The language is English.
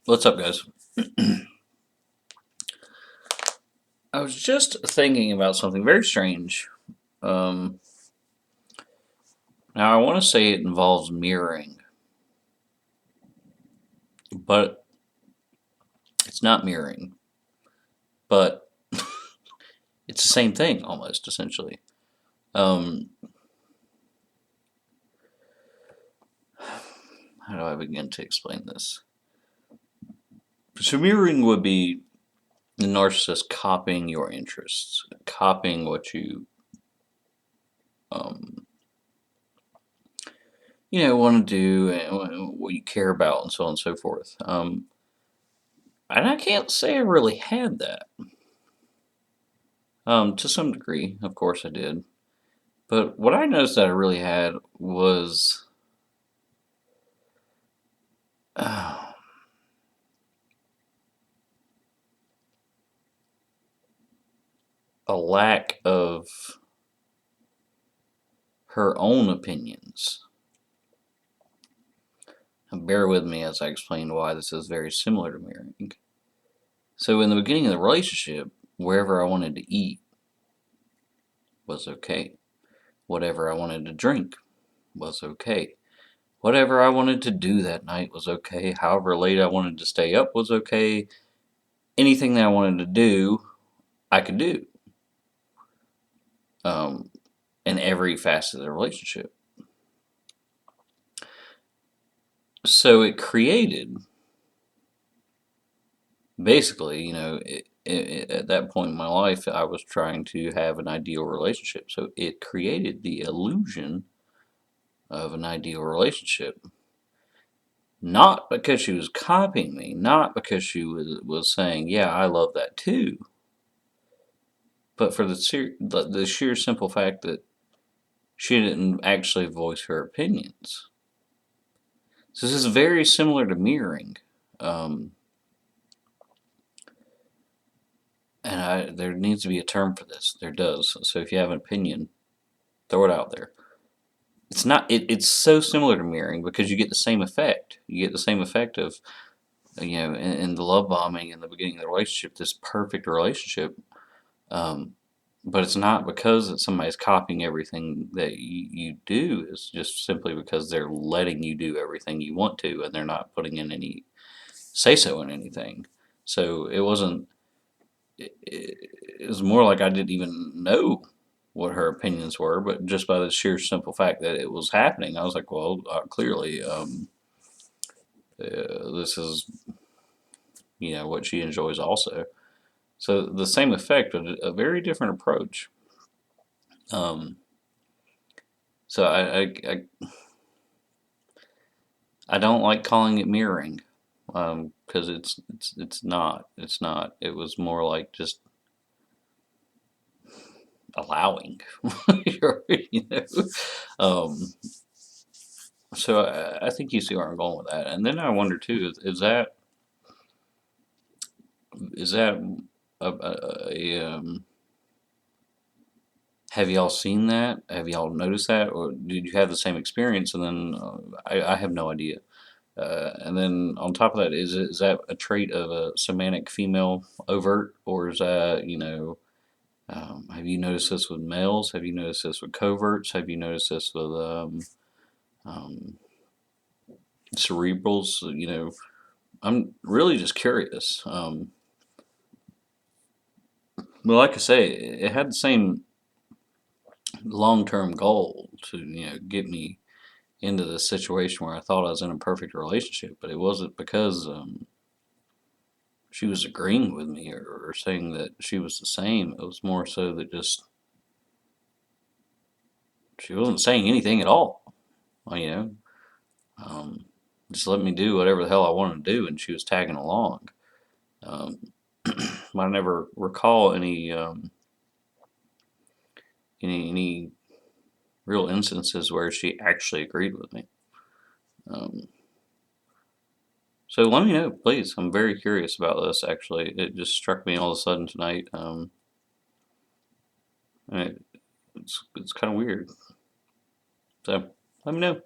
What's up, guys? I was just thinking about something very strange. Um, Now, I want to say it involves mirroring, but it's not mirroring. But it's the same thing, almost, essentially. Um, how do I begin to explain this? So, mirroring would be the narcissist copying your interests, copying what um, want to do, and what you care about, and so on and so forth. And I can't say I really had that. To some degree, of course I did. But what I noticed that I really had was uh, a lack of her own opinions. And bear with me as I explain why this is very similar to mirroring. So, in the beginning of the relationship, wherever I wanted to eat was okay. Whatever I wanted to drink was okay. Whatever I wanted to do that night was okay. However late I wanted to stay up was okay. Anything that I wanted to do, I could do. Um, in every facet of the relationship. So it created, basically, at that point in my life, I was trying to have an ideal relationship. So it created the illusion of an ideal relationship. Not because she was copying me, not because she was saying, yeah, I love that too, but for the sheer simple fact that she didn't actually voice her opinions. So this is very similar to mirroring. Um, and there needs to be a term for this. There does. So if you have an opinion, throw it out there. It's not. It's so similar to mirroring because you get the same effect. You get the same effect of in the love bombing in the beginning of the relationship, this perfect relationship. Um, but it's not because somebody's copying everything that you do. It's just simply because they're letting you do everything you want to, and they're not putting in any say so in anything. So it wasn't. It was more like I didn't even know what her opinions were, but just by the sheer simple fact that it was happening, I was like, well, clearly, this is what she enjoys also. So the same effect, but a very different approach. Um, so I don't like calling it mirroring because it's not. It was more like just allowing, you know. Um, So I think you see where I'm going with that. And then I wonder too, is that have y'all seen that? Have y'all noticed that, or did you have the same experience? And then I have no idea. And then on top of that, is that a trait of a semantic female overt, or is that have you noticed this with males? Have you noticed this with coverts? Have you noticed this with um, cerebrals? I'm really just curious. Well, like I say, it had the same long-term goal to get me into this situation where I thought I was in a perfect relationship, but it wasn't because she was agreeing with me or saying that she was the same. It was more so that just she wasn't saying anything at all. Well, um, just let me do whatever the hell I wanted to do, and she was tagging along. Um, I never recall any real instances where she actually agreed with me. Um, so let me know, please. I'm very curious about this. Actually, it just struck me all of a sudden tonight. And it's kind of weird. So let me know.